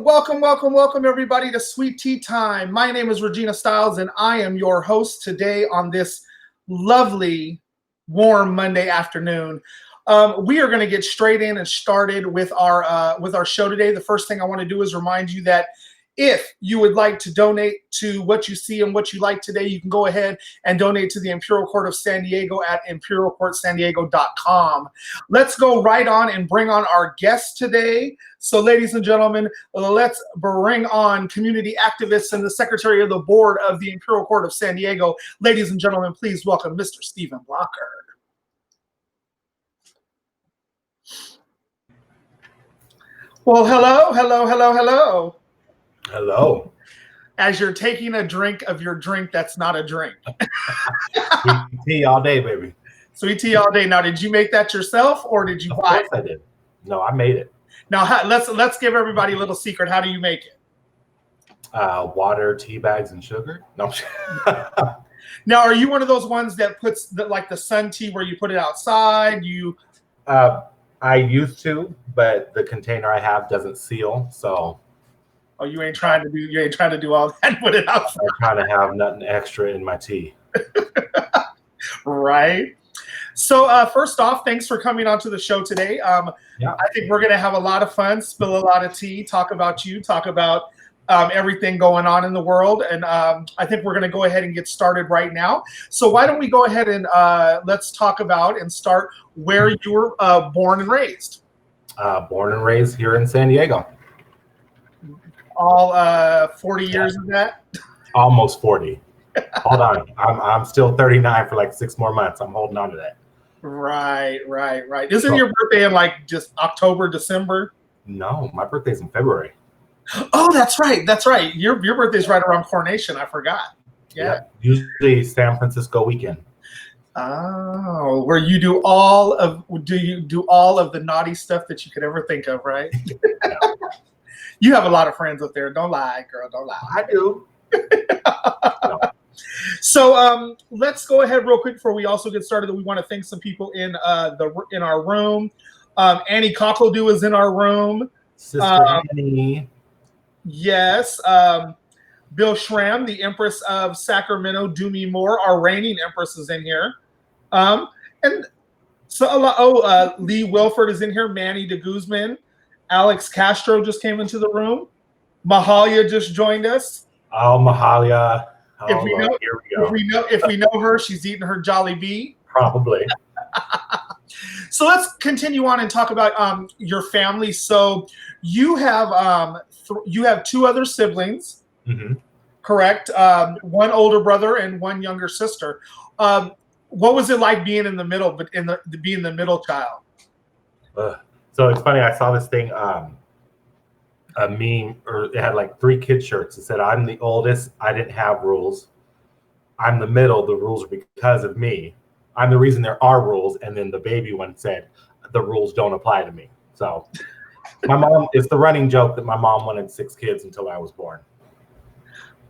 welcome, everybody to Sweet Tea Time. My name is Regina Stiles, and I am your host today on this lovely, warm Monday afternoon. We are going to get straight in and started with our show today. The first thing I want to do is remind you that if you would like to donate to what you see and what you like today, you can go ahead and donate to the Imperial Court of San Diego at imperialcourtsandiego.com. Let's go right on and bring on our guest today. So, ladies and gentlemen, let's bring on community activists and the Secretary of the Board of the Imperial Court of San Diego. Ladies and gentlemen, please welcome Mr. Stephen Blocker. Well, hello. Hello. As you're taking a drink of your drink that's not a drink. Sweet tea all day, baby. Sweet tea all day. Now, did you make that yourself or did you buy it? Of course I did. No, I made it. Now, let's give everybody a little secret. How do you make it? Water, tea bags, and sugar. No. Now, are you one of those ones that puts like the sun tea where you put it outside? I used to, but the container I have doesn't seal, so. Oh, you ain't trying to do all that and put it outside. I'm trying to have nothing extra in my tea. Right. So first off, thanks for coming onto the show today. I think we're going to have a lot of fun, spill a lot of tea, talk about you, talk about everything going on in the world. And I think we're going to go ahead and get started right now. So why don't we go ahead and let's talk about and start where you were born and raised. Born and raised here in San Diego. All 40 years of that? Almost 40. Hold on. I'm still 39 for like 6 more months. I'm holding on to that. Right. Isn't your birthday in like just October, December? No, my birthday's in February. Oh, that's right. Your birthday's right around Coronation. I forgot. Yeah. Usually San Francisco weekend. Oh, where you do all of the naughty stuff that you could ever think of, right? Yeah. You have a lot of friends up there. Don't lie, girl. Don't lie. I do. No. So let's go ahead real quick before we also get started. We want to thank some people in our room. Annie Cockledoo is in our room. Sister Annie. Yes. Bill Schramm, the Empress of Sacramento, Do Me More, our reigning Empress, is in here. And so Lee Wilford is in here. Manny de Guzman. Alex Castro just came into the room. Mahalia just joined us. Oh, Mahalia. Here we go. If we know her, she's eating her Jolly Bee. Probably. So let's continue on and talk about your family. So you have 2 other siblings, correct? One older brother and one younger sister. What was it like being in the middle, being the middle child? So it's funny. I saw this thing, a meme, or it had like 3 kid shirts. It said, "I'm the oldest. I didn't have rules. I'm the middle. The rules are because of me. I'm the reason there are rules." And then the baby one said, "The rules don't apply to me." So my mom, it's the running joke that my mom wanted 6 kids until I was born.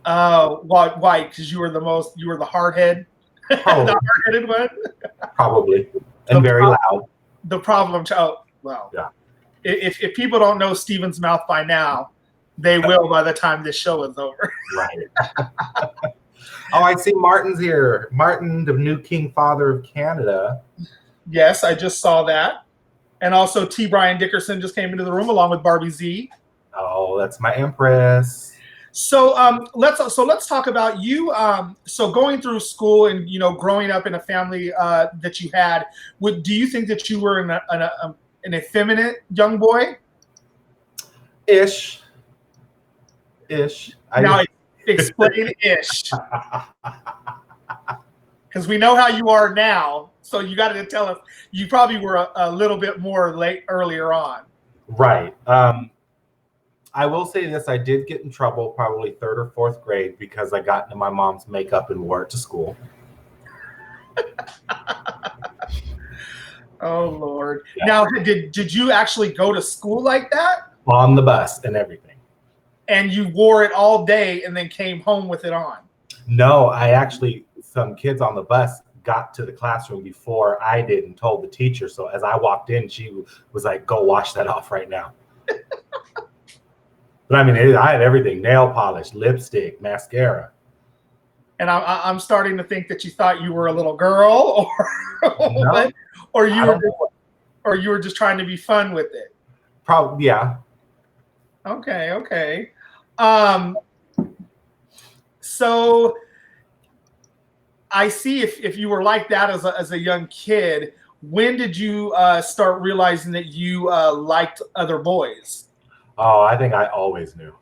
Why? Because you were the hardhead, the hard-headed one. Probably, and very loud. The problem child. Well, yeah. If people don't know Stephen's mouth by now, they will by the time this show is over. Right. Oh, I see Martin's here. Martin, the new King Father of Canada. Yes, I just saw that. And also T. Brian Dickerson just came into the room along with Barbie Z. Oh, that's my Empress. So let's talk about you. So going through school and growing up in a family that you had, do you think that you were an effeminate young boy? Ish. Now explain ish. Because we know how you are now. So you got to tell us, you probably were a little bit more earlier on. Right. I will say this. I did get in trouble probably 3rd or 4th grade because I got into my mom's makeup and wore it to school. Oh, Lord. Yeah. Now, did you actually go to school like that? On the bus and everything. And you wore it all day and then came home with it on? No, some kids on the bus got to the classroom before I did and told the teacher. So as I walked in, she was like, "Go wash that off right now." But I mean, I had everything: nail polish, lipstick, mascara. And I'm starting to think that you thought you were a little girl, No, or you were just trying to be fun with it. Probably, yeah. Okay. So I see if you were like that as a young kid, when did you start realizing that you liked other boys? Oh, I think I always knew.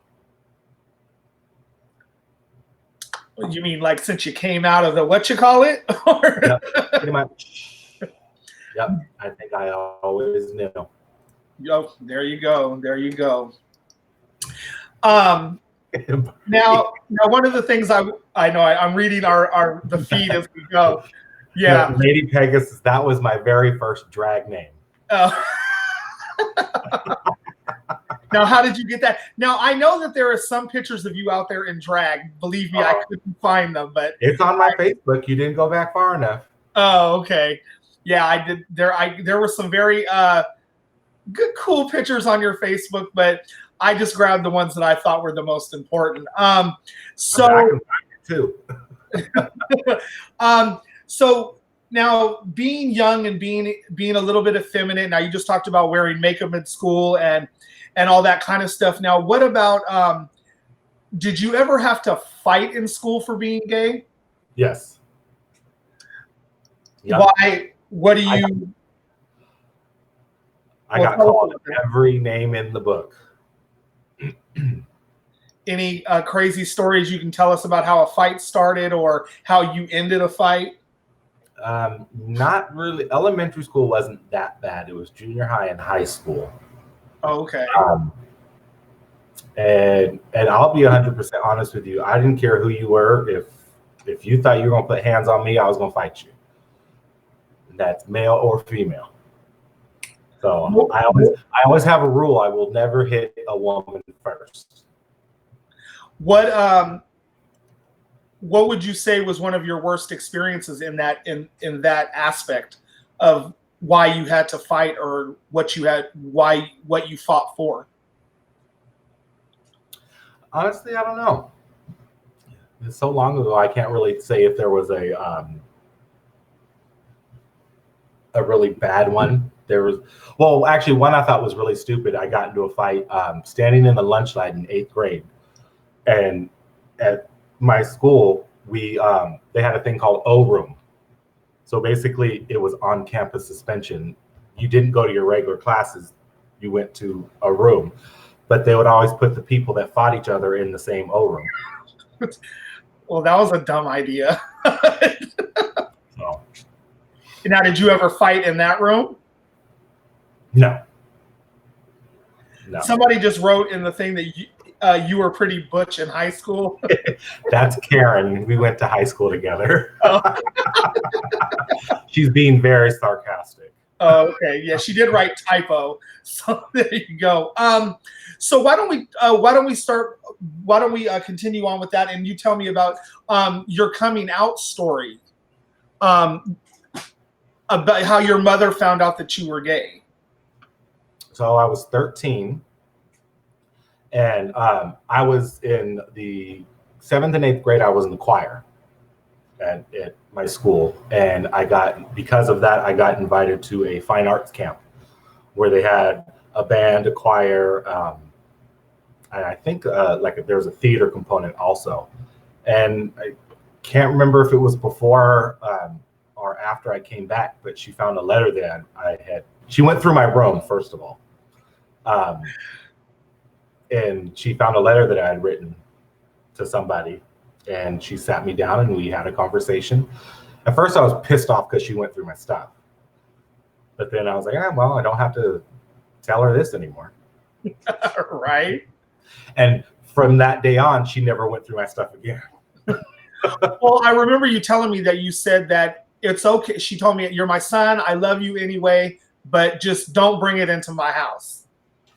You mean like since you came out of the what you call it? Yep, pretty much. Yep, I think I always knew. Oh, there you go. Now one of the things I know I'm reading the feed as we go. Yeah, Lady Pegasus. That was my very first drag name. Now, how did you get that? Now, I know that there are some pictures of you out there in drag. Believe me, I couldn't find them, but it's on my Facebook. You didn't go back far enough. Oh, okay. Yeah, I did. There were some very good, cool pictures on your Facebook, but I just grabbed the ones that I thought were the most important. So I can find it too. So now being young and being a little bit effeminate. Now you just talked about wearing makeup in school and all that kind of stuff. Now, what about did you ever have to fight in school for being gay? Yes. Yep. Why? What do you? I got called every name in the book. Any crazy stories you can tell us about how a fight started or how you ended a fight? Not really. Elementary school wasn't that bad. It was junior high and high school. Oh, okay. And I'll be 100% honest with you. I didn't care who you were. If you thought you were gonna put hands on me, I was gonna fight you. That's male or female. So I always have a rule. I will never hit a woman first. What would you say was one of your worst experiences in that aspect of why you had to fight or what you fought for? Honestly, I don't know. It's so long ago, I can't really say if there was a really bad one. There was, well, actually, one I thought was really stupid. I got into a fight standing in the lunch line in 8th grade, and at my school, they had a thing called O room. So basically, it was on-campus suspension. You didn't go to your regular classes; you went to a room. But they would always put the people that fought each other in the same O room. Well, that was a dumb idea. So. Now, did you ever fight in that room? No. Somebody just wrote in the thing that you were pretty butch in high school. That's Karen. We went to high school together. Oh. She's being very sarcastic. Oh, okay. Yeah, she did write typo. So there you go. So why don't we continue on with that, and you tell me about your coming out story, about how your mother found out that you were gay. So I was 13, and I was in the 7th and 8th grade. I was in the choir at my school, and because of that, I got invited to a fine arts camp where they had a band, a choir, and I think there was a theater component also. And I can't remember if it was before or after I came back, but she found a letter that I had. She went through my room, first of all, and she found a letter that I had written to somebody, and she sat me down and we had a conversation. At first, I was pissed off because she went through my stuff, but then I was like, well, I don't have to tell her this anymore. Right. And from that day on, she never went through my stuff again. Well, I remember you telling me that you said that it's okay. She told me, you're my son. I love you anyway, but just don't bring it into my house.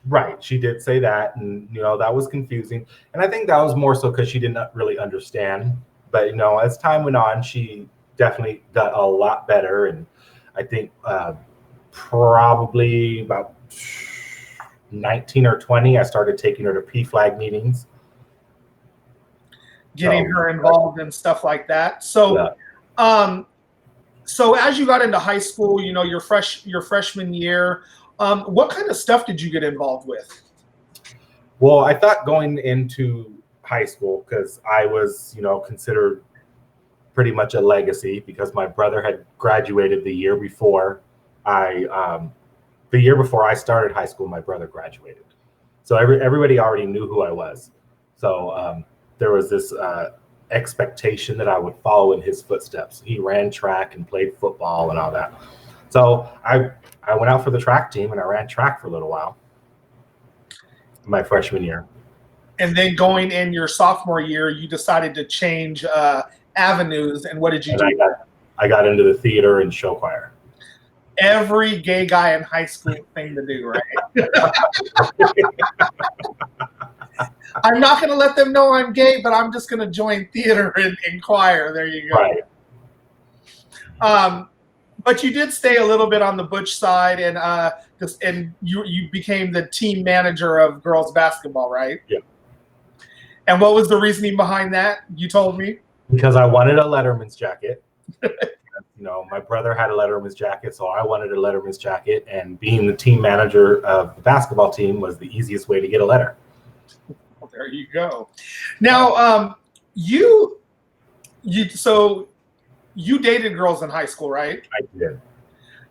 Right. She did say that. And, that was confusing. And I think that was more so because she didn't really understand. But, as time went on, she definitely got a lot better. And I think probably about 19 or 20, I started taking her to PFLAG meetings. Getting her involved in stuff like that. So, Yeah. So as you got into high school, you know, your freshman year, what kind of stuff did you get involved with? Well, I thought going into high school, because I was, you know, considered pretty much a legacy because my brother had graduated the year before I started high school, my brother graduated. So everybody already knew who I was. So there was this expectation that I would follow in his footsteps. He ran track and played football and all that. So I went out for the track team and I ran track for a little while my freshman year. And then going in your sophomore year, you decided to change avenues. And what did you do? I got into the theater and show choir. Every gay guy in high school thing to do, right? I'm not going to let them know I'm gay, but I'm just going to join theater and choir. There you go. Right. But you did stay a little bit on the butch side, and you became the team manager of girls basketball, right? Yeah. And what was the reasoning behind that? You told me. Because I wanted a Letterman's jacket. You know, my brother had a Letterman's jacket, so I wanted a Letterman's jacket, and being the team manager of the basketball team was the easiest way to get a letter. Well, there you go. Now, so you dated girls in high school, right? I did.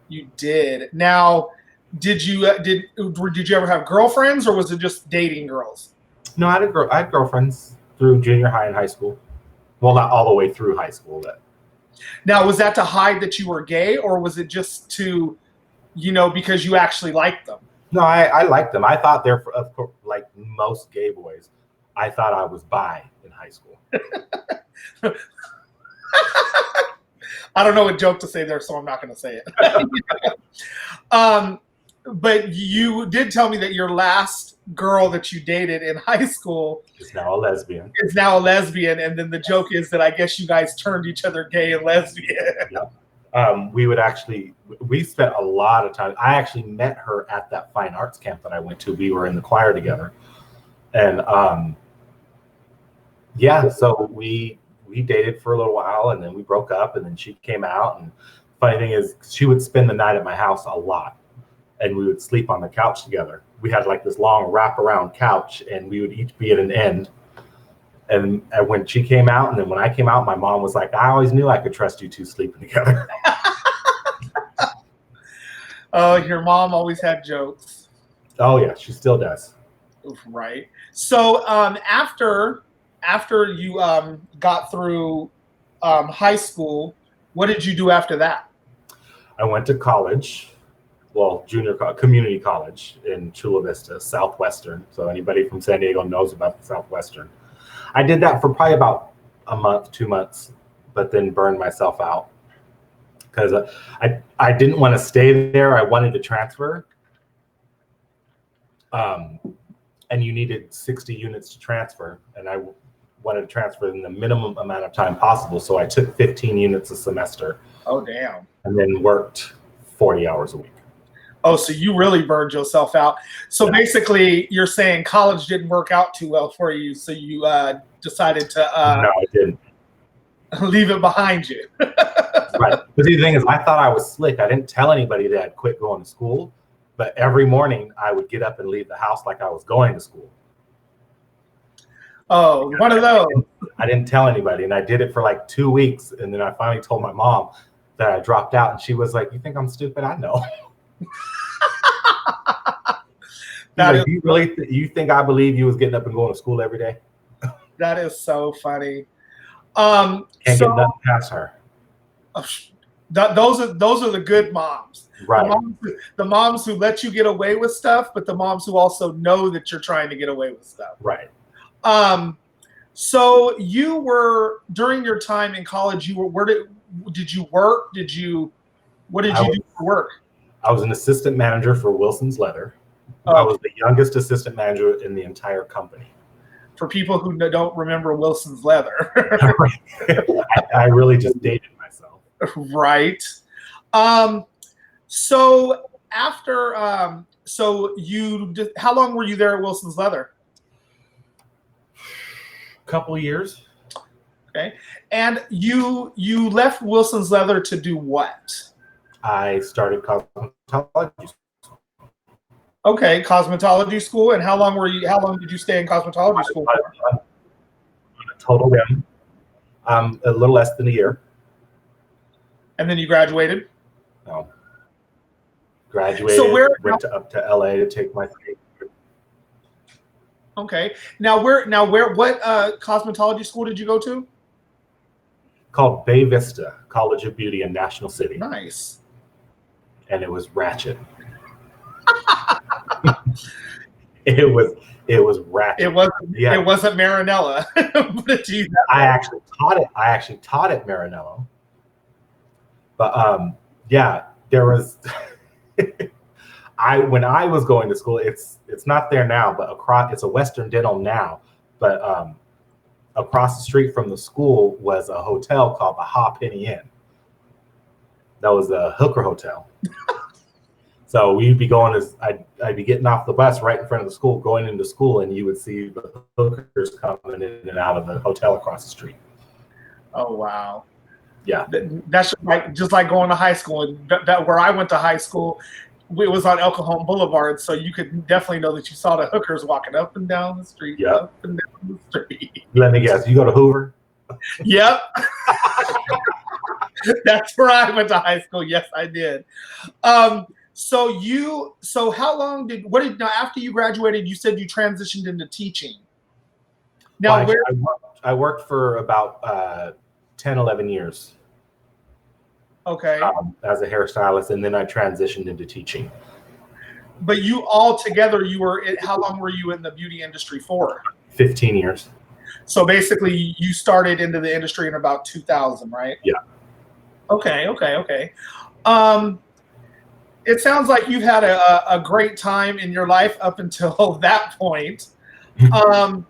You did. Now, did you ever have girlfriends, or was it just dating girls? No, I had girlfriends through junior high and high school. Well, not all the way through high school. Now, was that to hide that you were gay, or was it just to, you know, because you actually liked them? No, I liked them. I thought they're, of course, like most gay boys, I thought I was bi in high school. I don't know what joke to say there, so I'm not going to say it. But you did tell me that your last girl that you dated in high school is now a lesbian. And then the joke is that I guess you guys turned each other gay and lesbian. Yeah. We spent a lot of time. I actually met her at that fine arts camp that I went to. We were in the choir together. And so we dated for a little while, and then we broke up, and then she came out. And funny thing is, she would spend the night at my house a lot, and we would sleep on the couch together. We had like this long wraparound couch, and we would each be at an end. And when she came out, and then when I came out, my mom was like, I always knew I could trust you two sleeping together. Oh, your mom always had jokes. Oh, yeah, she still does. Right. So after you got through high school, what did you do after that? I went to college. Well, community college in Chula Vista, Southwestern. So anybody from San Diego knows about the Southwestern. I did that for probably about a month, 2 months, but then burned myself out because I didn't want to stay there. I wanted to transfer. And you needed 60 units to transfer. And I wanted to transfer in the minimum amount of time possible. So I took 15 units a semester. Oh, damn. And then worked 40 hours a week. Oh, so you really burned yourself out. So basically, you're saying college didn't work out too well for you, so you decided to no, it didn't. Leave it behind you. Right. But the thing is, I thought I was slick. I didn't tell anybody that I'd quit going to school, but every morning I would get up and leave the house like I was going to school. Oh, one of those. I didn't tell anybody, and I did it for like 2 weeks, and then I finally told my mom that I dropped out, and she was like, "You think I'm stupid? I know." Like, you think I believe you was getting up and going to school every day? That is so funny. Can't get nothing past her. Those are the good moms. Right. The moms who let you get away with stuff, but the moms who also know that you're trying to get away with stuff. Right. So you were, during your time in college, did you work? What did you do for work? I was an assistant manager for Wilson's Leather. I was the youngest assistant manager in the entire company. For people who don't remember Wilson's Leather. I really just dated myself. Right. So after so how long were you there at Wilson's Leather? Couple of years. Okay. And you left Wilson's Leather to do what? I started cosmetology. Okay, cosmetology school. And how long did you stay in cosmetology school for? Total whim. A little less than a year. And then you graduated? No. Graduated, so went up to LA to take my trade. Okay. Now what cosmetology school did you go to? Called Bay Vista College of Beauty in National City. Nice. And it was ratchet. It was ratchet. It wasn't Marinella. I actually taught at Marinello. But yeah, there was when I was going to school, it's not there now, but it's a Western Dental now, but across the street from the school was a hotel called the Ha Penny Inn. That was a hooker hotel. So we'd be I'd be getting off the bus right in front of the school, going into school, and you would see the hookers coming in and out of the hotel across the street. Oh wow. Yeah. That's just like going to high school. That where I went to high school, it was on El Cajon Boulevard, so you could definitely know that you saw the hookers walking up and down the street. Yep. Up and down the street. Let me guess, you go to Hoover? Yep. That's where I went to high school. Yes, I did. So how long now after you graduated, you said you transitioned into teaching. Now I worked for about 10, 11 years. Okay. As a hairstylist, and then I transitioned into teaching. But you all together, how long were you in the beauty industry for? 15 years. So basically you started into the industry in about 2000, right? Yeah. Okay. It sounds like you've had a great time in your life up until that point. And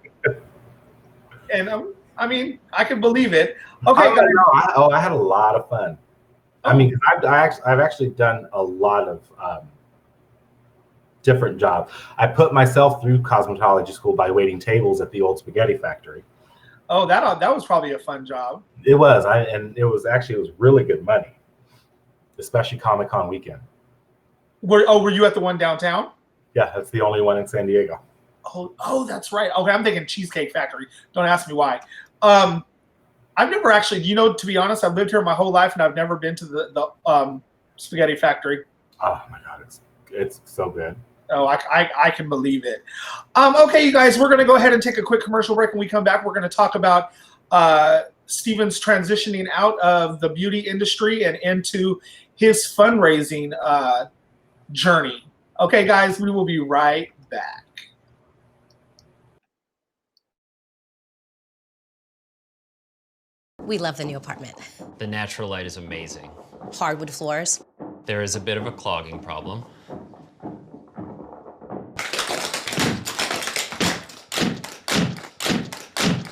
I mean, I can believe it. Okay. I had a lot of fun. I mean, I've actually done a lot of different jobs. I put myself through cosmetology school by waiting tables at the old spaghetti factory. Oh, that was probably a fun job. It was. It was really good money, especially Comic-Con weekend. Were you at the one downtown? Yeah, that's the only one in San Diego. Oh, that's right. Okay, I'm thinking Cheesecake Factory. Don't ask me why. I've never actually, to be honest, I've lived here my whole life and I've never been to the spaghetti factory. Oh my God, it's so good. Oh, I can believe it. Okay, you guys, we're going to go ahead and take a quick commercial break. When we come back, we're going to talk about Steven's transitioning out of the beauty industry and into his fundraising journey. Okay, guys, we will be right back. We love the new apartment. The natural light is amazing. Hardwood floors. There is a bit of a clogging problem.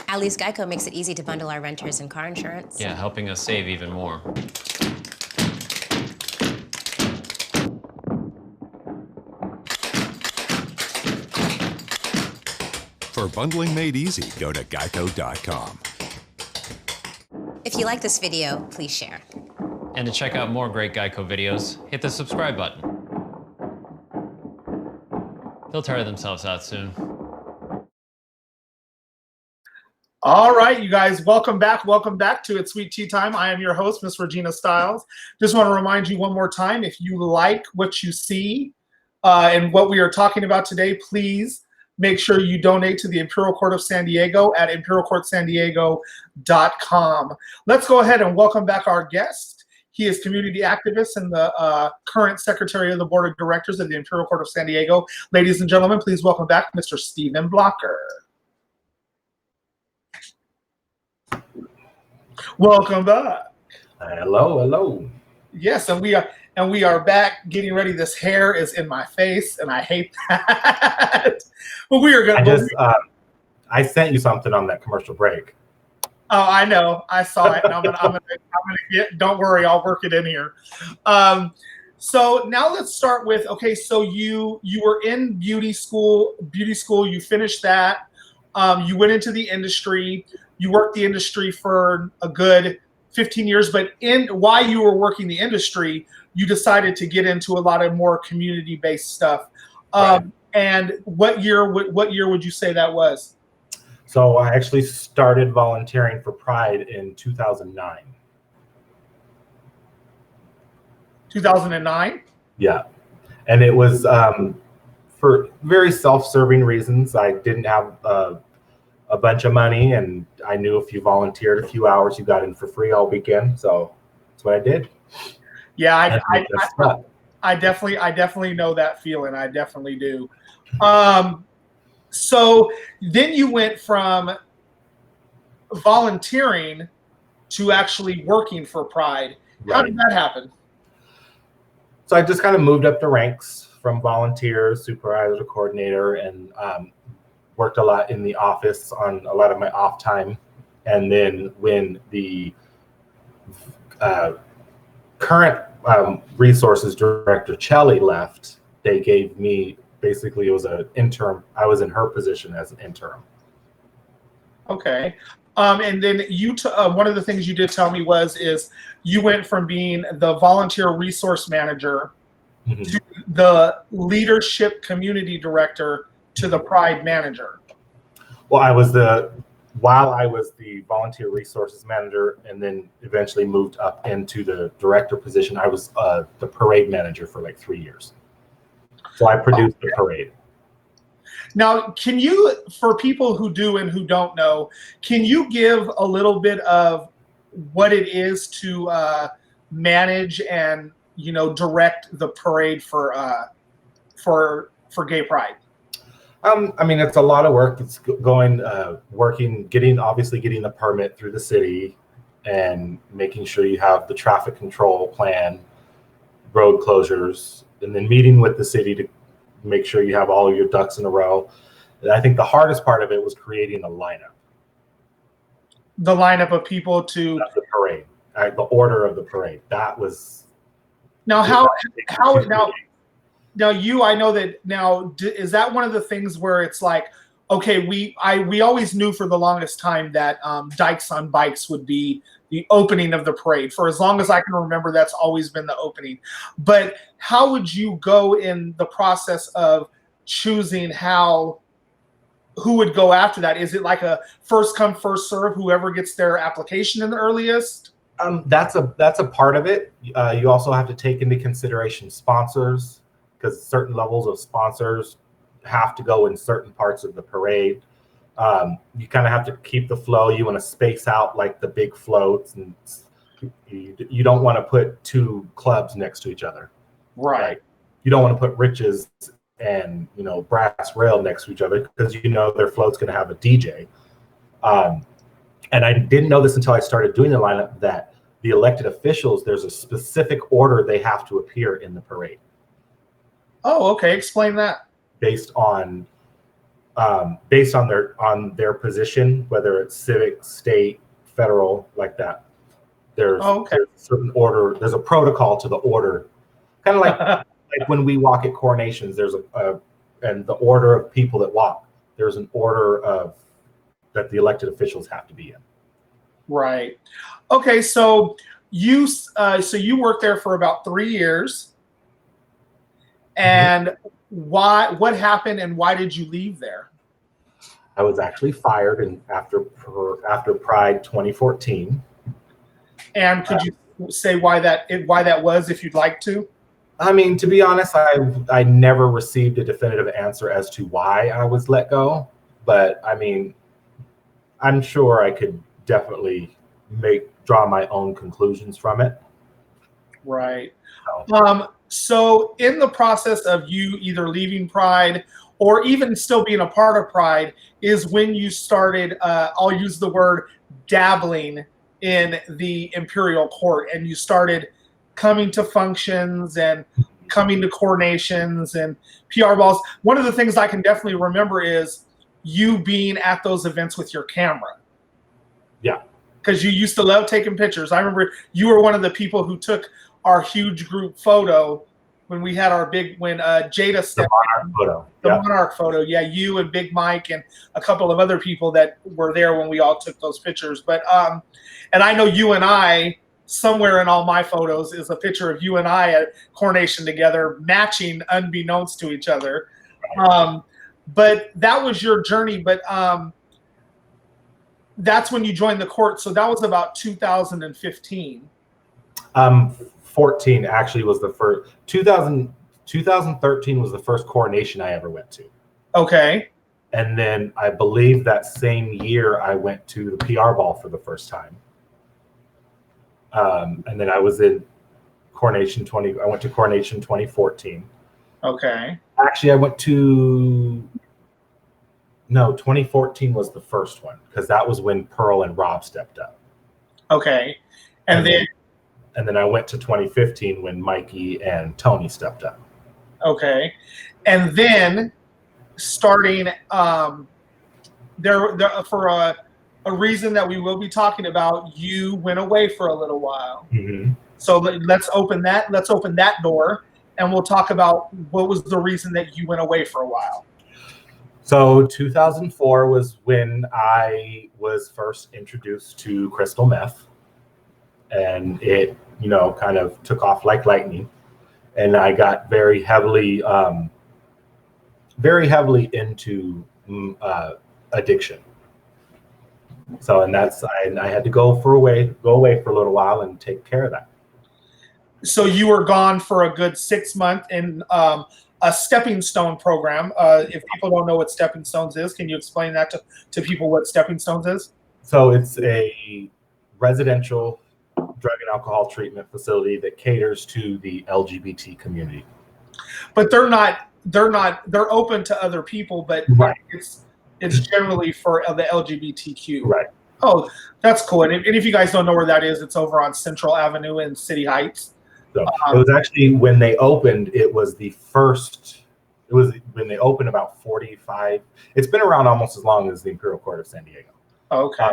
At least Geico makes it easy to bundle our renters and car insurance. Yeah, helping us save even more. For bundling made easy, go to geico.com. If you like this video, please share. And to check out more great Geico videos, hit the subscribe button. They'll tire themselves out soon. All right, you guys, welcome back. Welcome back to It's Sweet Tea Time. I am your host, Miss Regina Stiles. Just want to remind you one more time, if you like what you see and what we are talking about today, please make sure you donate to the Imperial Court of San Diego at imperialcourtsandiego.com. Let's go ahead and welcome back our guest. He is community activist and the current secretary of the board of directors of the Imperial Court of San Diego. Ladies and gentlemen, please welcome back Mr. Stephen Blocker. Welcome back. Hello. Yes, and we are back getting ready. This hair is in my face, and I hate that. But we are going to. I sent you something on that commercial break. Oh, I know. I saw it. And I'm gonna get. Don't worry, I'll work it in here. So now let's start with, okay, so you were in beauty school, you finished that. You went into the industry, you worked the industry for a good 15 years, but while you were working the industry, you decided to get into a lot of more community-based stuff. Right. And what year would you say that was? So I actually started volunteering for Pride in 2009. 2009? Yeah. And it was for very self-serving reasons. I didn't have a bunch of money, and I knew if you volunteered a few hours, you got in for free all weekend. So that's what I did. Yeah, And I definitely know that feeling. I definitely do. So then you went from volunteering to actually working for Pride. How Right. did that happen? So I just kind of moved up the ranks from volunteer, supervisor to coordinator, and worked a lot in the office on a lot of my off time. And then when the current resources director, Chelly, left, they gave me, basically it was an interim. I was in her position as an interim. Okay. And then one of the things you did tell me is you went from being the volunteer resource manager to the leadership community director to the Pride manager. Well, while I was the volunteer resources manager, and then eventually moved up into the director position, I was the parade manager for like 3 years. So I produced the parade. Now, can you, for people who do and who don't know, can you give a little bit of what it is to manage and direct the parade for Gay Pride? I mean, it's a lot of work. It's going, working, getting the permit through the city, and making sure you have the traffic control plan, road closures, and then meeting with the city to make sure you have all of your ducks in a row. And I think the hardest part of it was creating a lineup. The lineup of people to the parade, the order of the parade. That was now now you, I know that now, is that one of the things where it's like, okay, we always knew for the longest time that Dykes on Bikes would be the opening of the parade. For as long as I can remember, that's always been the opening. But how would you go in the process of choosing who would go after that? Is it like a first come, first serve, whoever gets their application in the earliest? That's a part of it. You also have to take into consideration sponsors, because certain levels of sponsors have to go in certain parts of the parade. You kind of have to keep the flow. You want to space out like the big floats, and you don't want to put two clubs next to each other. Right. You don't want to put Riches and Brass Rail next to each other, because their float's going to have a DJ. And I didn't know this until I started doing the lineup, that the elected officials, there's a specific order they have to appear in the parade. Oh, okay. Explain that. Based on their position, whether it's civic, state, federal, like that. There's a certain order. There's a protocol to the order, kind of like like when we walk at coronations. There's and the order of people that walk. There's an order that the elected officials have to be in. Right. Okay. So you worked there for about 3 years. And what happened, and why did you leave there? I was actually fired after Pride 2014. And could you say why that was, if you'd like to? I mean, to be honest, I never received a definitive answer as to why I was let go. But I mean, I'm sure I could definitely draw my own conclusions from it. Right. So in the process of you either leaving Pride or even still being a part of Pride is when you started, I'll use the word dabbling in the Imperial Court, and you started coming to functions and coming to coronations and PR balls. One of the things I can definitely remember is you being at those events with your camera. Yeah. Because you used to love taking pictures. I remember you were one of the people who took our huge group photo when we had our big when Jada The stepped monarch photo. the Yeah. monarch photo. Yeah, you and Big Mike and a couple of other people that were there when we all took those pictures. But and I know you and I, somewhere in all my photos is a picture of you and I at coronation together, matching unbeknownst to each other. But that was your journey. But that's when you joined the court. So that was about 2015. 14 actually was the first. 2013 was the first coronation I ever went to. Okay. And then I believe that same year I went to the PR ball for the first time. And then I was in coronation I went to coronation 2014. Okay. Actually, I went to, no, 2014 was the first one because that was when Pearl and Rob stepped up. Okay. And then I went to 2015 when Mikey and Tony stepped up. Okay. And then starting there for a reason that we will be talking about, you went away for a little while. Mm-hmm. So let's open that door, and we'll talk about what was the reason that you went away for a while. So 2004 was when I was first introduced to crystal meth, and it, kind of took off like lightning, and I got very heavily into addiction. So, and I had to go away for a little while and take care of that. So you were gone for a good 6 months in a stepping stone program. If people don't know what stepping stones is, can you explain that to people what stepping stones is? So it's a residential drug and alcohol treatment facility that caters to the LGBT community. But they're open to other people, but right. It's generally for the LGBTQ. Right. Oh, that's cool. And if you guys don't know where that is, it's over on Central Avenue in City Heights. So it was actually when they opened, it was when they opened about 45. It's been around almost as long as the Imperial Court of San Diego. Okay.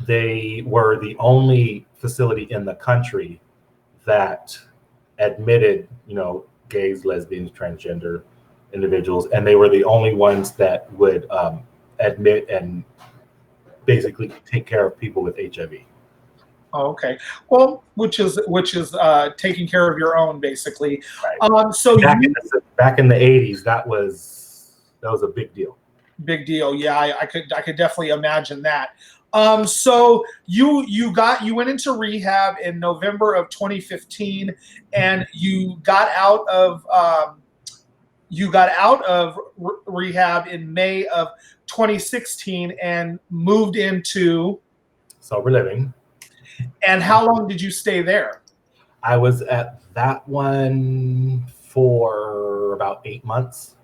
They were the only facility in the country that admitted, gays, lesbians, transgender individuals, and they were the only ones that would admit and basically take care of people with HIV. Oh, okay. Well, which is taking care of your own, basically. Right. So back in the 80s, that was a big deal. Big deal. Yeah, I could definitely imagine that. So you went into rehab in November of 2015, and you got out of rehab in May of 2016 and moved into sober living. And how long did you stay there? I was at that one for about 8 months.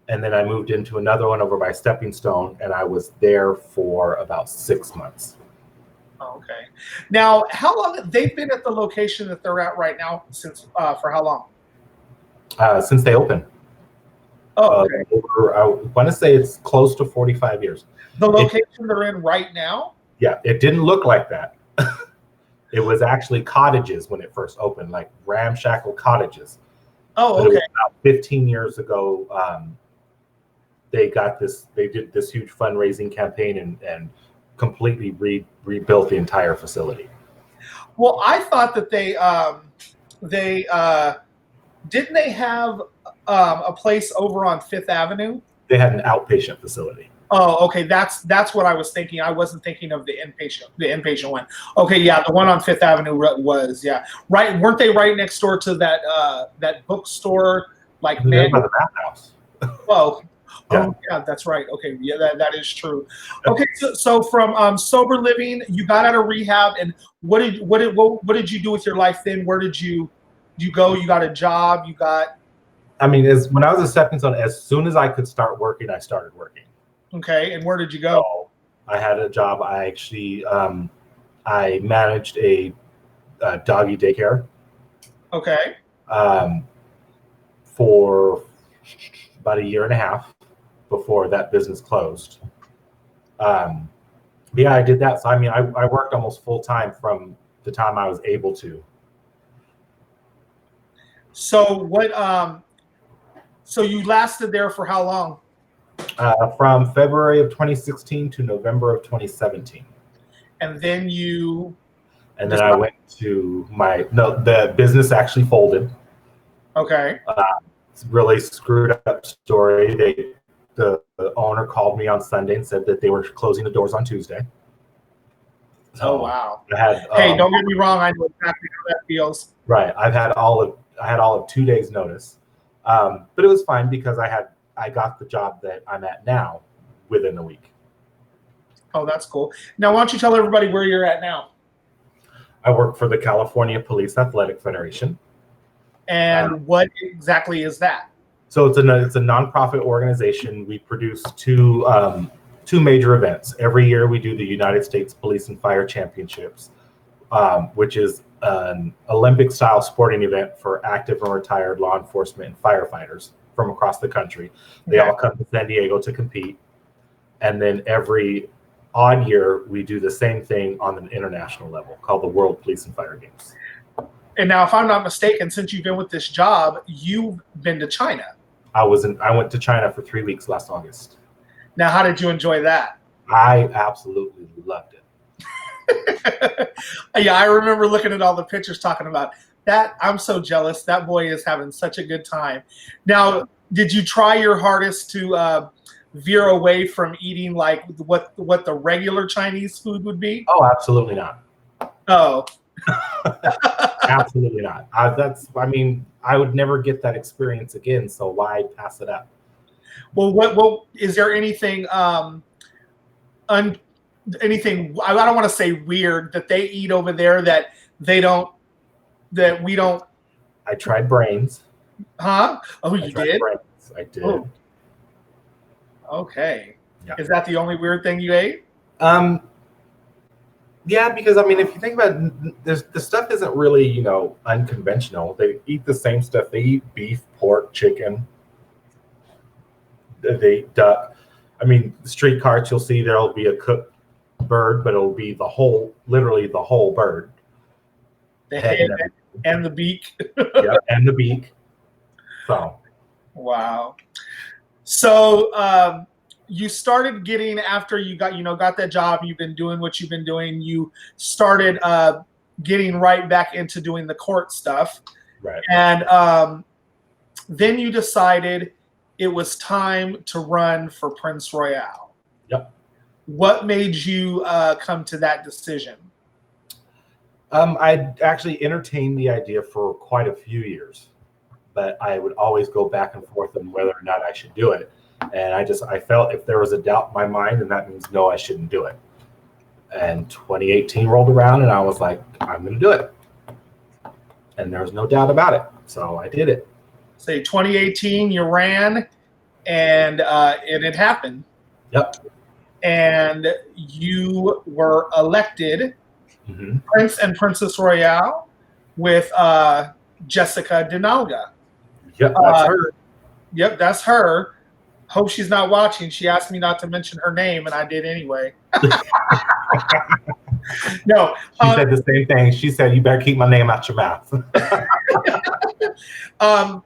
And then I moved into another one over by Stepping Stone, and I was there for about 6 months. Okay. Now, how long they've been at the location that they're at right now? Since for how long? Since they opened. Oh, okay. I want to say it's close to 45 years. The location they're in right now? Yeah, it didn't look like that. It was actually cottages when it first opened, like ramshackle cottages. Oh, okay. But it was about 15 years ago. They did this huge fundraising campaign and completely rebuilt the entire facility. Well, I thought that they didn't they have a place over on Fifth Avenue? They had an outpatient facility. Oh, okay. That's what I was thinking. I wasn't thinking of the inpatient one. Okay, yeah, the one on Fifth Avenue was, yeah. Right, weren't they right next door to that bookstore, like by the bathhouse? Oh, yeah. Oh, yeah, that's right. Okay, yeah, that is true. Okay, so from sober living, you got out of rehab, and what did you do with your life then? Where did you go? You got a job? You got? I mean, when I was a stepping stone, as soon as I could start working, I started working. Okay, and where did you go? So I had a job. I actually I managed a doggy daycare. Okay. For about a year and a half before that business closed. Yeah, I did that. So I mean, I worked almost full time from the time I was able to. So what? So you lasted there for how long? From February of 2016 to November of 2017. And then you. And then I went to the business actually folded. Okay. It's a really screwed up story. The owner called me on Sunday and said that they were closing the doors on Tuesday. So oh wow! Hey, don't get me wrong. I know exactly how that feels. Right. I had all of 2 days notice, but it was fine because I got the job that I'm at now within a week. Oh, that's cool. Now, why don't you tell everybody where you're at now? I work for the California Police Athletic Federation. And what exactly is that? So it's a nonprofit organization. We produce two major events every year. We do the United States Police and Fire Championships, which is an Olympic-style sporting event for active and retired law enforcement and firefighters from across the country. They all come to San Diego to compete, and then every odd year we do the same thing on an international level called the World Police and Fire Games. And now, if I'm not mistaken, since you've been with this job, you've been to China. I went to China for 3 weeks last August. Now, how did you enjoy that? I absolutely loved it. Yeah, I remember looking at all the pictures talking about that. I'm so jealous. That boy is having such a good time. Now, did you try your hardest to veer away from eating like what the regular Chinese food would be? Oh, absolutely not. Oh. Absolutely not. I would never get that experience again, so why pass it up? Well, what is there anything anything I don't want to say weird that they eat over there that we don't? I tried brains. Huh? Oh, you did? Brains. I did. Oh. Okay. Yeah. Is that the only weird thing you ate? Yeah, because if you think about it, the stuff isn't really, unconventional. They eat the same stuff. They eat beef, pork, chicken. They eat duck. Street carts, you'll see there'll be a cooked bird, but it'll be literally the whole bird. The head and the beak. Yeah, and the beak. So. Wow. So, you started getting, after you got that job, you've been doing what you've been doing, you started getting right back into doing the court stuff. Right. And then you decided it was time to run for Prince Royale. Yep. What made you come to that decision? I'd actually entertained the idea for quite a few years, but I would always go back and forth on whether or not I should do it. And I felt if there was a doubt in my mind, then that means no, I shouldn't do it. And 2018 rolled around and I was like, I'm going to do it. And there was no doubt about it. So I did it. Say 2018, you ran and it happened. Yep. And you were elected Prince and Princess Royale with Jessica Dinalga. Yep, that's her. Yep, that's her. Hope she's not watching. She asked me not to mention her name, and I did anyway. No. She said the same thing. She said, you better keep my name out your mouth.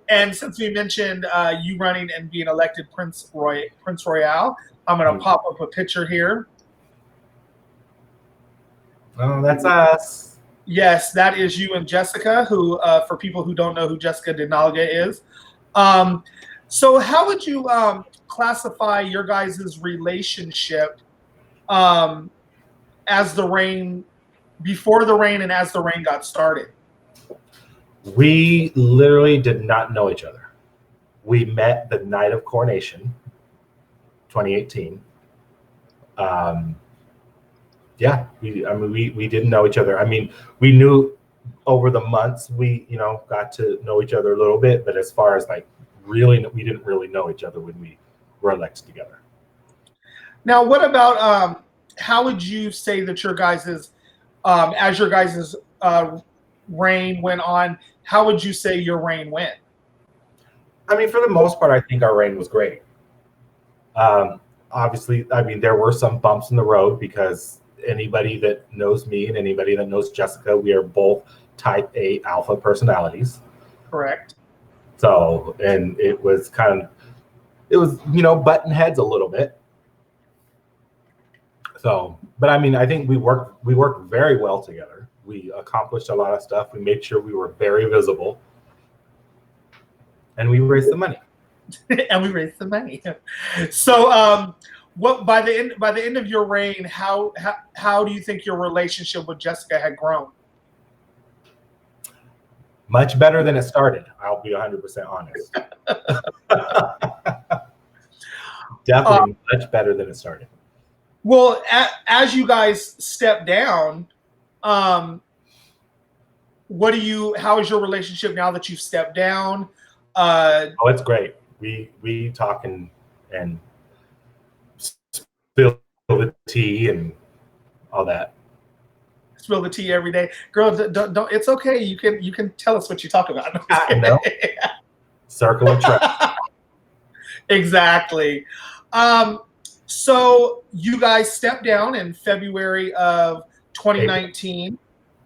And since we mentioned you running and being elected Prince Royale, I'm going to pop up a picture here. Oh, that's us. Yes, that is you and Jessica, who, for people who don't know who Jessica Dinalga is. So how would you classify your guys' relationship as the reign, before the reign and as the reign got started? We literally did not know each other. We met the night of coronation, 2018. Yeah, we didn't know each other. We knew over the months, we got to know each other a little bit, but as far as really, we didn't really know each other when we were elected together. Now, what about how would you say that your guys' as your guys' reign went on, how would you say your reign went? For the most part, I think our reign was great. Obviously, there were some bumps in the road because anybody that knows me and anybody that knows Jessica, we are both type A alpha personalities. Correct. So, and it was button heads a little bit. So, but I mean, I think we worked very well together. We accomplished a lot of stuff. We made sure we were very visible, and we raised the money. So, what by the end of your reign, how do you think your relationship with Jessica had grown? Much better than it started. I'll be 100% honest. Definitely much better than it started. Well, as you guys step down, how is your relationship now that you've stepped down? It's great. We talk and spill the tea and all that. Spill the tea every day, girl. Don't. It's okay. You can tell us what you talk about. No. Circle of trust. Exactly. So you guys stepped down in February of 2019.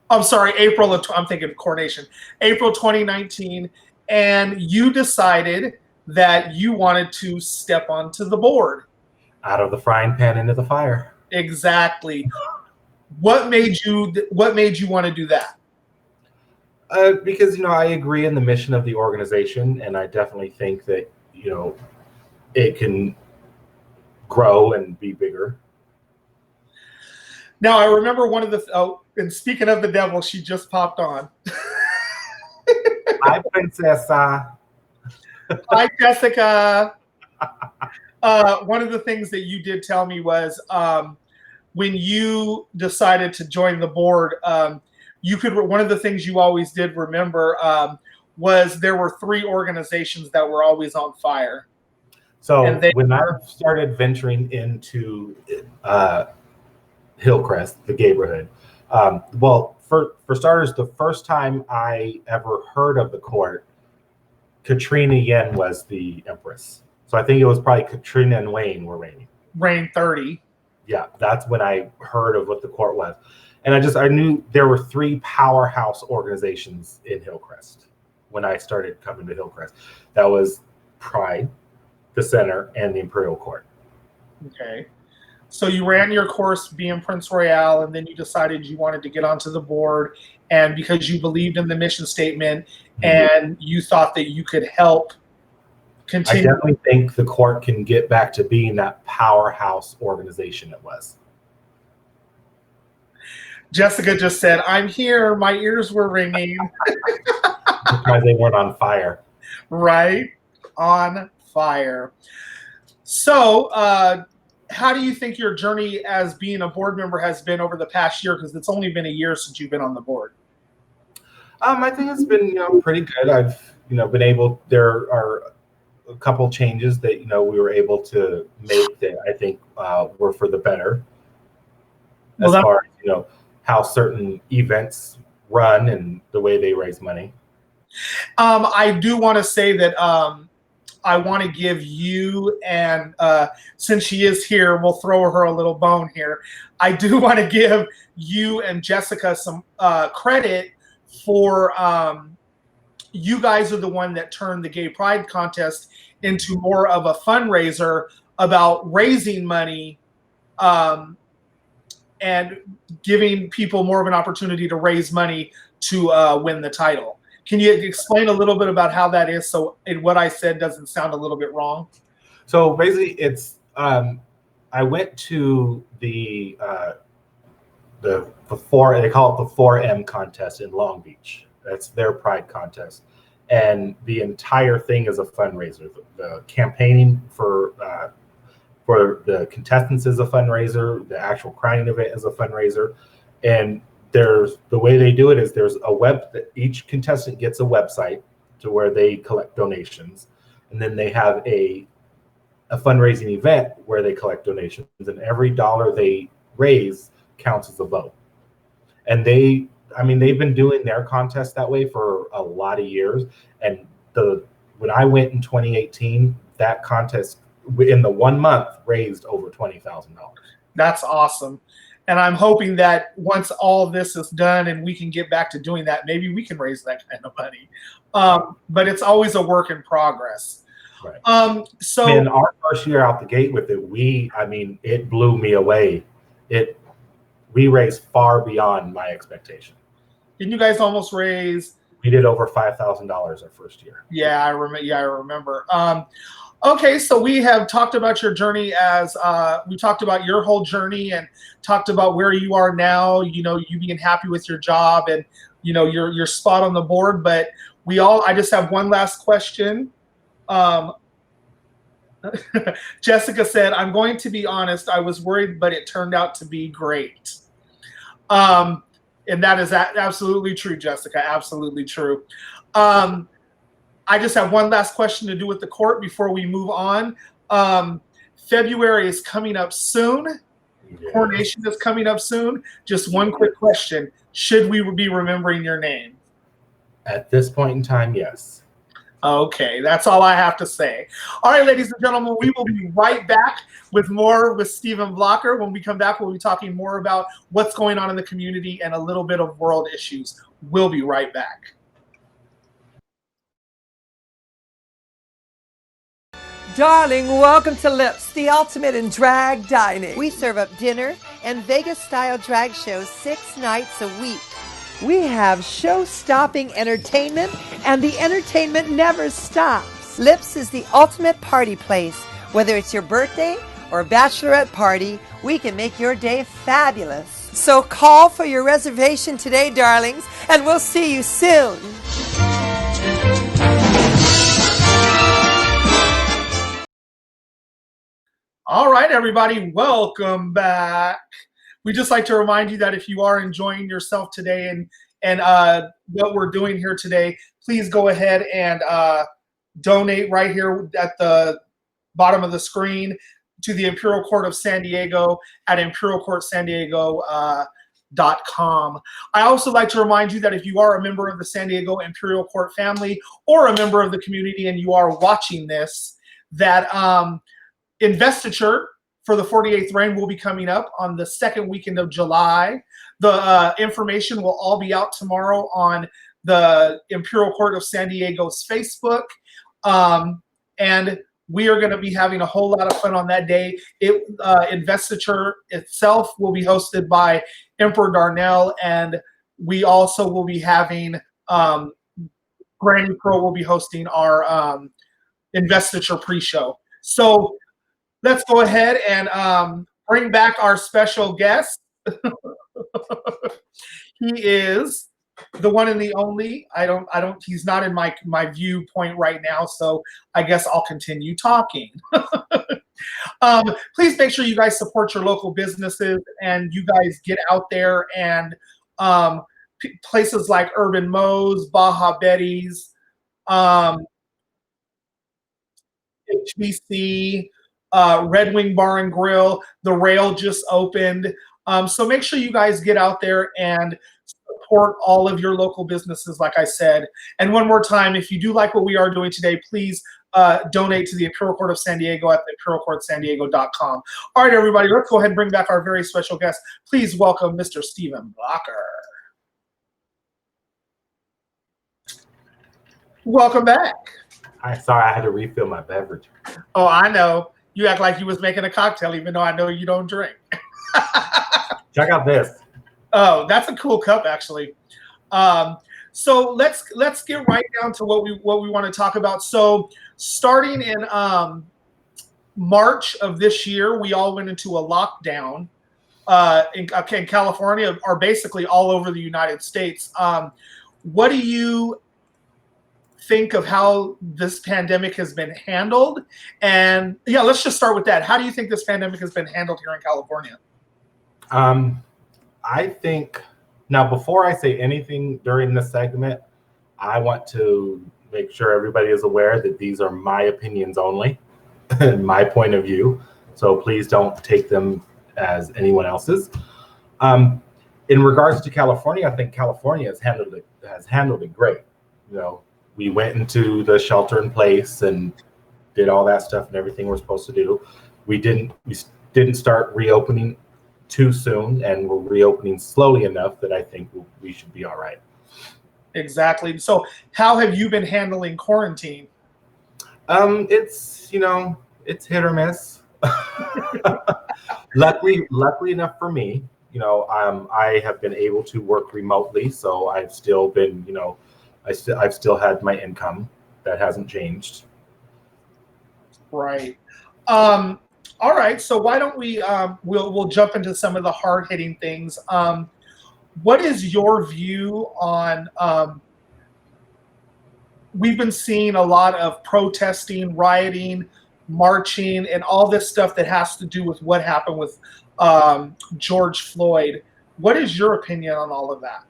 I'm sorry, I'm thinking of coronation. April 2019, and you decided that you wanted to step onto the board. Out of the frying pan into the fire. Exactly. What made you want to do that? Because I agree in the mission of the organization, and I definitely think that it can grow and be bigger. Now I remember one of the and speaking of the devil, she just popped on. Hi, Princessa. Hi, Jessica. One of the things that you did tell me was when you decided to join the board, one of the things you always did remember was there were 3 organizations that were always on fire. So when I started venturing into Hillcrest, the neighborhood, well, for starters, the first time I ever heard of the court, Katrina Yen was the empress. So I think it was probably Katrina and Wayne were reigning. Reign 30. Yeah, that's when I heard of what the court was. And I knew there were 3 powerhouse organizations in Hillcrest when I started coming to Hillcrest. That was Pride, the Center, and the Imperial Court. Okay. So you ran your course being Prince Royale, and then you decided you wanted to get onto the board, and because you believed in the mission statement, and you thought that you could help continue. I definitely think the court can get back to being that powerhouse organization it was. Jessica just said, "I'm here. My ears were ringing." Because they weren't on fire. Right? On fire. So, how do you think your journey as being a board member has been over the past year? Because it's only been a year since you've been on the board. I think it's been pretty good. I've been able. There are a couple changes that we were able to make that I think were for the better. As far as how certain events run and the way they raise money. I do want to say that I want to give you, and since she is here, we'll throw her a little bone here. I do want to give you and Jessica some credit for you guys are the one that turned the Gay Pride contest into more of a fundraiser about raising money and giving people more of an opportunity to raise money to win the title. Can you explain a little bit about how that is, so what I said doesn't sound a little bit wrong? So basically, it's I went to the 4, they call it the 4M contest in Long Beach. That's their Pride contest, and the entire thing is a fundraiser. The campaigning for the contestants is a fundraiser. The actual crowning event is a fundraiser, and the way they do it is there's each contestant gets a website to where they collect donations, and then they have a fundraising event where they collect donations, and every dollar they raise counts as a vote. And they've been doing their contest that way for a lot of years. And when I went in 2018, that contest in the 1 month raised over $20,000. That's awesome. And I'm hoping that once all of this is done and we can get back to doing that, maybe we can raise that kind of money. But it's always a work in progress. Right. So in our first year out the gate with it, it blew me away. We raised far beyond my expectation. Didn't you guys almost raise? We did over $5,000 our first year. Yeah, I remember. Okay, so we have talked about your journey we talked about your whole journey and talked about where you are now, you being happy with your job and, your spot on the board. But I just have one last question. Jessica said, I'm going to be honest, I was worried, but it turned out to be great. And that is absolutely true, Jessica, absolutely true. I just have one last question to do with the court before we move on. February is coming up soon. Yeah. Coronation is coming up soon. Just one quick question. Should we be remembering your name? At this point in time, yes. Okay, that's all I have to say. All right, ladies and gentlemen, we will be right back with more with Stephen Blocker. When we come back, we'll be talking more about what's going on in the community and a little bit of world issues. We'll be right back. Darling, welcome to Lips, the ultimate in drag dining. We serve up dinner and Vegas-style drag shows 6 nights a week. We have show-stopping entertainment, and the entertainment never stops. Lips is the ultimate party place. Whether it's your birthday or bachelorette party, we can make your day fabulous. So call for your reservation today, darlings, and we'll see you soon. All right, everybody, welcome back. We just like to remind you that if you are enjoying yourself today and what we're doing here today, please go ahead and donate right here at the bottom of the screen to the Imperial Court of San Diego at imperialcourtsandiego.com. I also like to remind you that if you are a member of the San Diego Imperial Court family or a member of the community and you are watching this, that investiture for the 48th reign will be coming up on the second weekend of July. The information will all be out tomorrow on the Imperial Court of San Diego's Facebook. And we are going to be having a whole lot of fun on that day. Investiture itself will be hosted by Emperor Darnell, and we also will be having Granny Pro will be hosting our investiture pre-show. So let's go ahead and bring back our special guest. He is the one and the only. He's not in my viewpoint right now, so I guess I'll continue talking. Please make sure you guys support your local businesses and you guys get out there and places like Urban Moe's, Baja Betty's, HBC, Red Wing Bar and Grill. The Rail just opened. So make sure you guys get out there and support all of your local businesses, like I said. And one more time, if you do like what we are doing today, please donate to the Imperial Court of San Diego at imperialcourtsandiego.com. All right, everybody, let's go ahead and bring back our very special guest. Please welcome Mr. Stephen Blocker. Welcome back. Sorry, I had to refill my beverage. Oh, I know. You act like you was making a cocktail, even though I know you don't drink. Check out this. Oh, that's a cool cup, actually. So let's get right down to what we want to talk about. So starting in March of this year, we all went into a lockdown in California, or basically all over the United States. What do you think of how this pandemic has been handled? And yeah, let's just start with that. How do you think this pandemic has been handled here in California? I think, now before I say anything during this segment, I want to make sure everybody is aware that these are my opinions only, my point of view. So please don't take them as anyone else's. In regards to California, I think California has handled it great. You know, we went into the shelter in place and did all that stuff and everything we're supposed to do. We didn't start reopening too soon, and we're reopening slowly enough that I think we should be all right. Exactly. So how have you been handling quarantine? It's, it's hit or miss. Luckily enough for me, I have been able to work remotely, so I've still been, I've still had my income. That hasn't changed. Right. All right. So why don't we we'll jump into some of the hard hitting things. What is your view on? We've been seeing a lot of protesting, rioting, marching, and all this stuff that has to do with what happened with George Floyd. What is your opinion on all of that?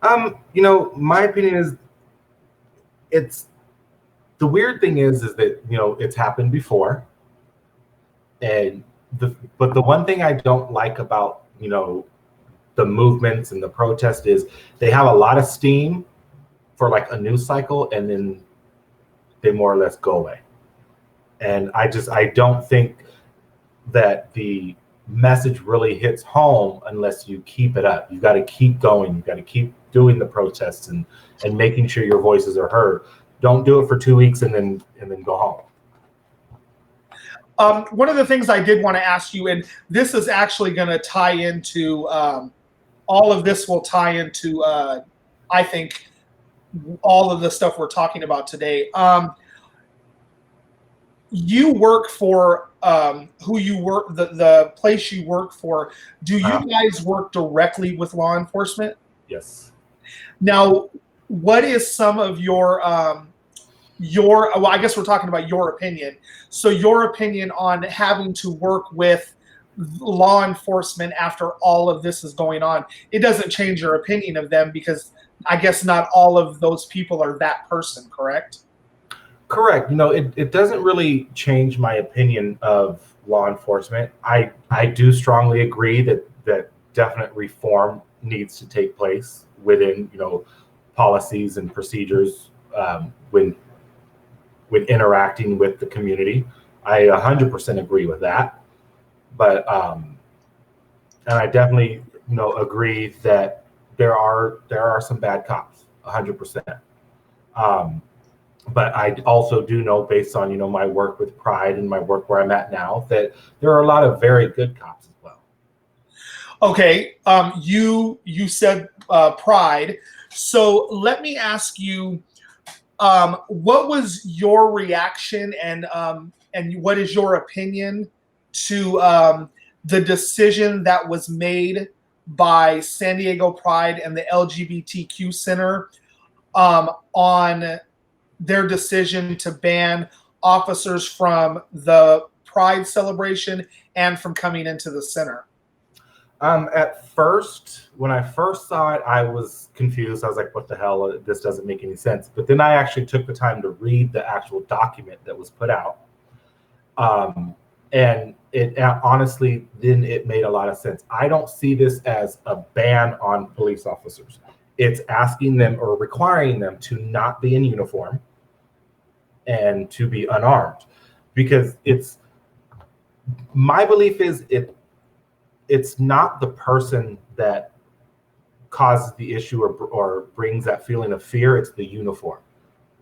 My opinion is, it's the weird thing is that it's happened before, but the one thing I don't like about the movements and the protest is they have a lot of steam for like a news cycle, and then they more or less go away. And I don't think that the message really hits home unless you keep it up. You got to keep going. You got to keep doing the protests and making sure your voices are heard. Don't do it for 2 weeks and then go home. One of the things I did want to ask you, and this is actually going to tie into all of this will tie into I think all of the stuff we're talking about today. You work for who you work, the place you work for. Do you guys work directly with law enforcement? Yes. Now, what is some of your well, I guess we're talking about your opinion. So your opinion on having to work with law enforcement after all of this is going on. It doesn't change your opinion of them because I guess not all of those people are that person, correct? Correct. It doesn't really change my opinion of law enforcement. I do strongly agree that definite reform needs to take place within, policies and procedures when interacting with the community. I 100% agree with that. But and I definitely agree that there are some bad cops, 100%. But I also do know, based on my work with Pride and my work where I'm at now, that there are a lot of very good cops as well. Okay, you said Pride, so let me ask you, what was your reaction and what is your opinion to the decision that was made by San Diego Pride and the LGBTQ Center on their decision to ban officers from the Pride celebration and from coming into the center? At first, when I first saw it, I was confused. I was like, what the hell? This doesn't make any sense. But then I actually took the time to read the actual document that was put out. And it honestly, then it made a lot of sense. I don't see this as a ban on police officers. It's asking them or requiring them to not be in uniform and to be unarmed, because my belief is it's not the person that causes the issue or brings that feeling of fear. It's the uniform.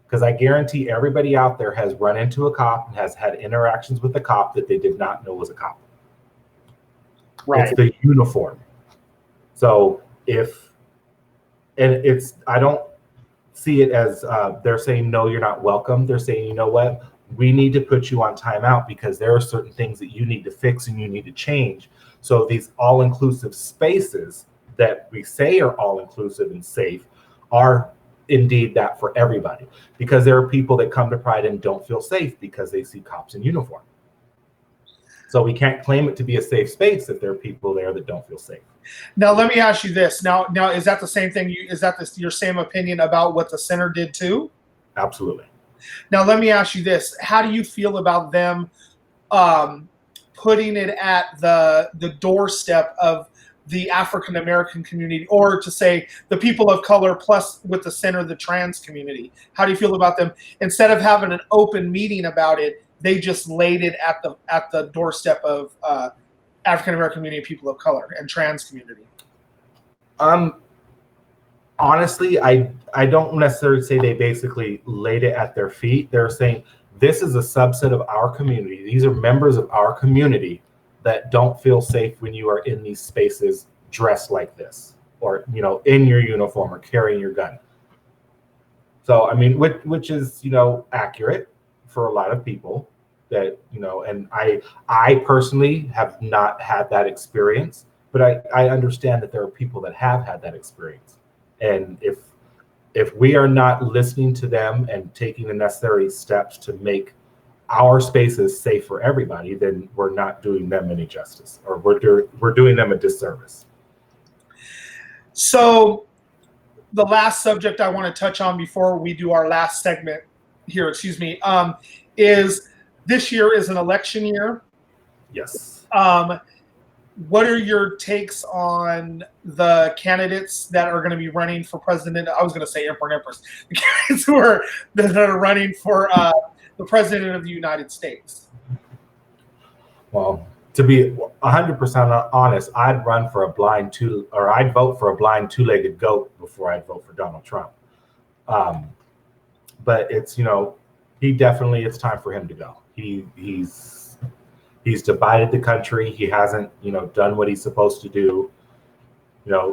Because I guarantee everybody out there has run into a cop and has had interactions with a cop that they did not know was a cop. Right. It's the uniform. So I don't see it as they're saying, no, you're not welcome. They're saying, you know what? We need to put you on timeout because there are certain things that you need to fix and you need to change. So these all-inclusive spaces that we say are all-inclusive and safe are indeed that for everybody, because there are people that come to Pride and don't feel safe because they see cops in uniform. So we can't claim it to be a safe space if there are people there that don't feel safe. Now let me ask you this. Now is that the same thing? Is that your same opinion about what the center did too? Absolutely. Now let me ask you this. How do you feel about them putting it at the doorstep of the African American community, or to say the people of color, plus with the center, the trans community? How do you feel about them? Instead of having an open meeting about it, they just laid it at the doorstep of African American community, people of color, and trans community? Honestly, I don't necessarily say they basically laid it at their feet. They're saying this is a subset of our community. These are members of our community that don't feel safe when you are in these spaces dressed like this, or in your uniform or carrying your gun. So I mean, which is accurate for a lot of people that and I personally have not had that experience, but I understand that there are people that have had that experience. And if we are not listening to them and taking the necessary steps to make our spaces safe for everybody, then we're not doing them any justice, or we're doing them a disservice. So the last subject I want to touch on before we do our last segment here, is this year is an election year. Yes. What are your takes on the candidates that are going to be running for president? I was going to say emperor and empress. The candidates that are running for the president of the United States. Well, to be 100% honest, I'd vote for a blind two-legged goat before I'd vote for Donald Trump. But it's it's time for him to go. He's divided the country. He hasn't done what he's supposed to do.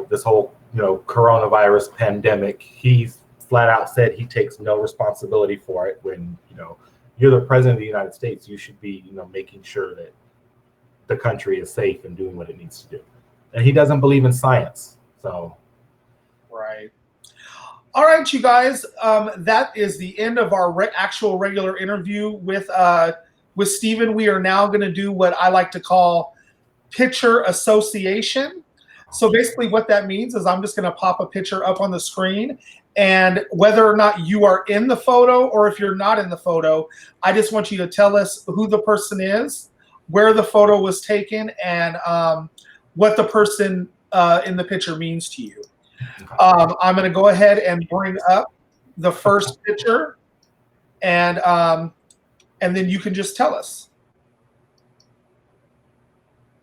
This whole coronavirus pandemic, he's flat out said he takes no responsibility for it. When you're the president of the United States, you should be making sure that the country is safe and doing what it needs to do. And he doesn't believe in science. So right. All right, you guys, that is the end of our actual regular interview with Stephen. We are now going to do what I like to call picture association. So basically what that means is I'm just going to pop a picture up on the screen, and whether or not you are in the photo or if you're not in the photo, I just want you to tell us who the person is, where the photo was taken, and what the person in the picture means to you. I'm going to go ahead and bring up the first picture, and then you can just tell us.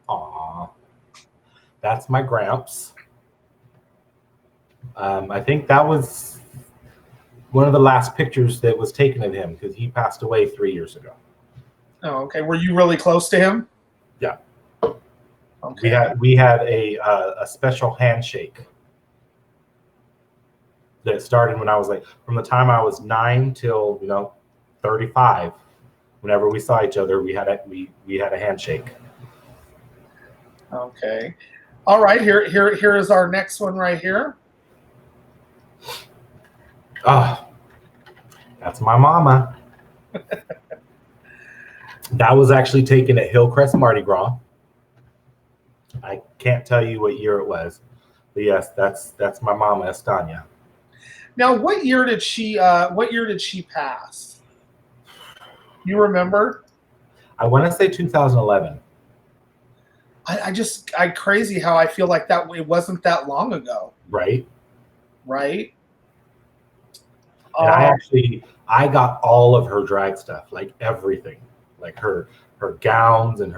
Aw, that's my Gramps. I think that was one of the last pictures that was taken of him because he passed away 3 years ago. Oh, okay. Were you really close to him? Yeah. Okay. We had a special handshake that started when I was from the time I was 9 till 35. Whenever we saw each other, we had a handshake. Okay. All right. Here is our next one right here. That's my mama. That was actually taken at Hillcrest Mardi Gras. I can't tell you what year it was, but yes, that's my mama, Estania. Now, what year did she pass? You remember? I want to say 2011. I crazy how I feel like that it wasn't that long ago. Right. Right. And I got all of her drag stuff, like everything, like her gowns and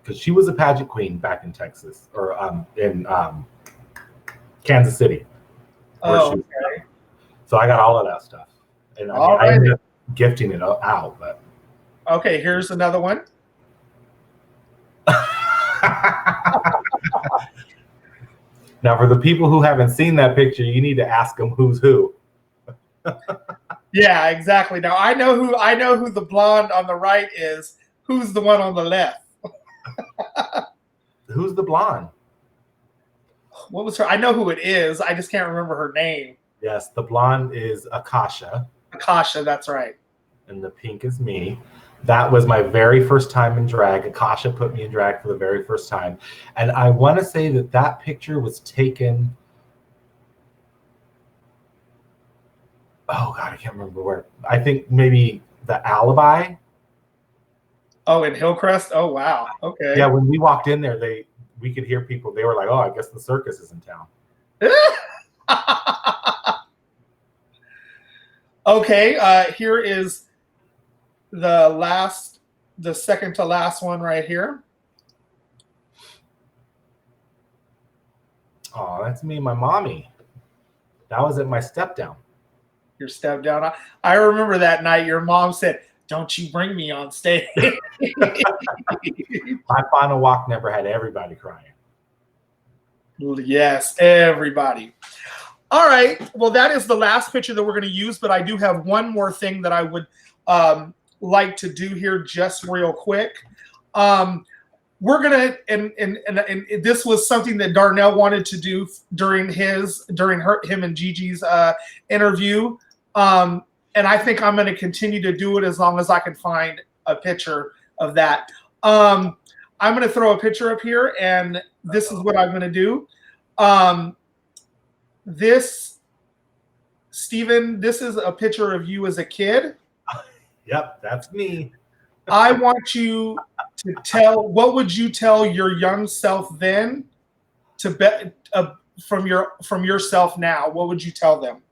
because she was a pageant queen back in Texas or in Kansas City. Okay. So I got all of that stuff, and I ended up gifting it out. But okay, here's another one. Now, for the people who haven't seen that picture, you need to ask them who's who. Yeah, exactly. Now I know who the blonde on the right is. Who's the one on the left? Who's the blonde? What was her? I know who it is. I just can't remember her name. Yes, the blonde is Akasha. Akasha, that's right. And the pink is me. That was my very first time in drag. Akasha put me in drag for the very first time. And I want to say that picture was taken. Oh, God, I can't remember where. I think maybe the Alibi. Oh, in Hillcrest? Oh, wow. Okay. Yeah, when we walked in there, we could hear people. They were like, oh, I guess the circus is in town. Okay, here is the second to last one right here. Oh, that's me and my mommy. That was at my step down. Your step down. I remember that night your mom said, "Don't you bring me on stage." My final walk never had everybody crying. Yes, everybody. All right. Well, that is the last picture that we're going to use, but I do have one more thing that I would like to do here just real quick. We're gonna and this was something that Darnell wanted to do during him and Gigi's interview, and I think I'm going to continue to do it as long as I can find a picture of that. I'm going to throw a picture up here, and this is what I'm going to do. This, Stephen, this is a picture of you as a kid. Yep, that's me. I want you to tell, what would you tell your young self then to bet from yourself now? What would you tell them?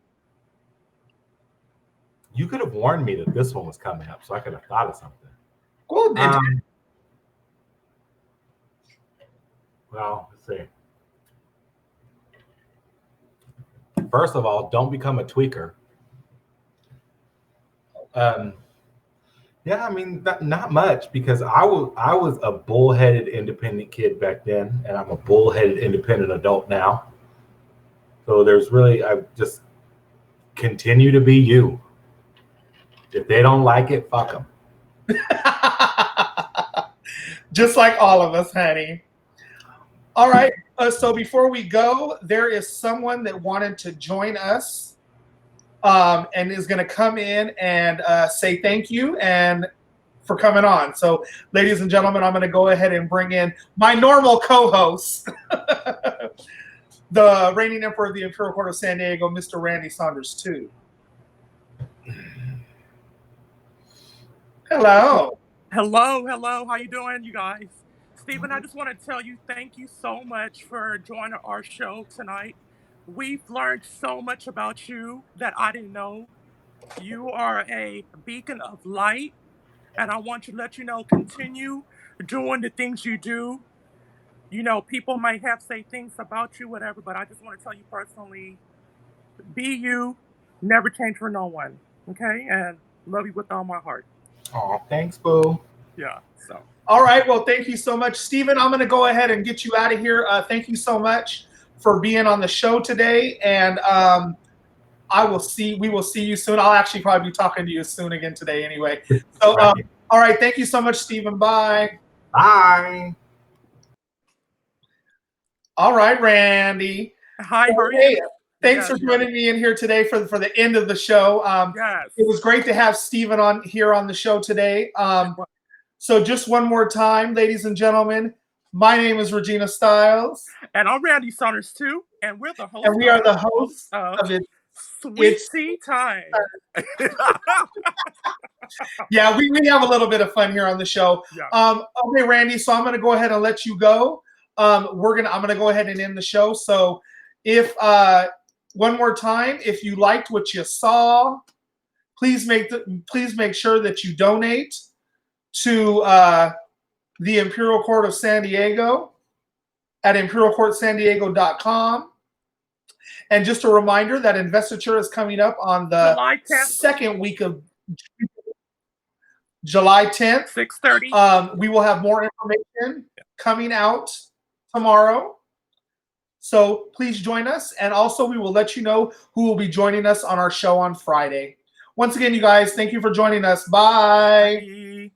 You could have warned me that this one was coming up, so I could have thought of something. Well, let's see. First of all, don't become a tweaker. Yeah, I mean, not much, because I was a bullheaded independent kid back then, and I'm a bullheaded independent adult now. So I just continue to be you. If they don't like it, fuck them. Just like all of us, honey. All right. So before we go, there is someone that wanted to join us. And is going to come in and say thank you and for coming on. So, ladies and gentlemen, I'm going to go ahead and bring in my normal co-host, the reigning emperor of the Imperial Court of San Diego, Mr. Randy Saunders, too. Hello. Hello. How you doing, you guys? Stephen, I just want to tell you thank you so much for joining our show tonight. We've learned so much about you that I didn't know. You are a beacon of light, and I want to let you know, continue doing the things you do. You know, people might have say things about you, whatever, but I just want to tell you personally, be you, never change for no one, okay? And love you with all my heart. Oh, thanks, boo. Yeah, so. All right. Well, thank you so much, Stephen. I'm going to go ahead and get you out of here. Thank you so much for being on the show today, and we will see you soon. I'll actually probably be talking to you soon again today anyway. So, all right. Thank you so much, Stephen. Bye. Bye. All right, Randy. Hi, how are you? Thanks for joining me in here today for the end of the show. Yes. It was great to have Stephen on the show today. So just one more time, ladies and gentlemen, my name is Regina Stiles. And I'm Randy Saunders, too. And we're the hosts. And we are the hosts of it. Sweet Tea Time. Yeah, we have a little bit of fun here on the show. Yeah. Okay, Randy, so I'm going to go ahead and let you go. I'm going to go ahead and end the show. So if one more time, if you liked what you saw, please make sure that you donate to the Imperial Court of San Diego at imperialcourtsandiego.com. And just a reminder that investiture is coming up on the second week of July 10th. 6:30. We will have more information coming out tomorrow. So please join us. And also we will let you know who will be joining us on our show on Friday. Once again, you guys, thank you for joining us. Bye. Bye.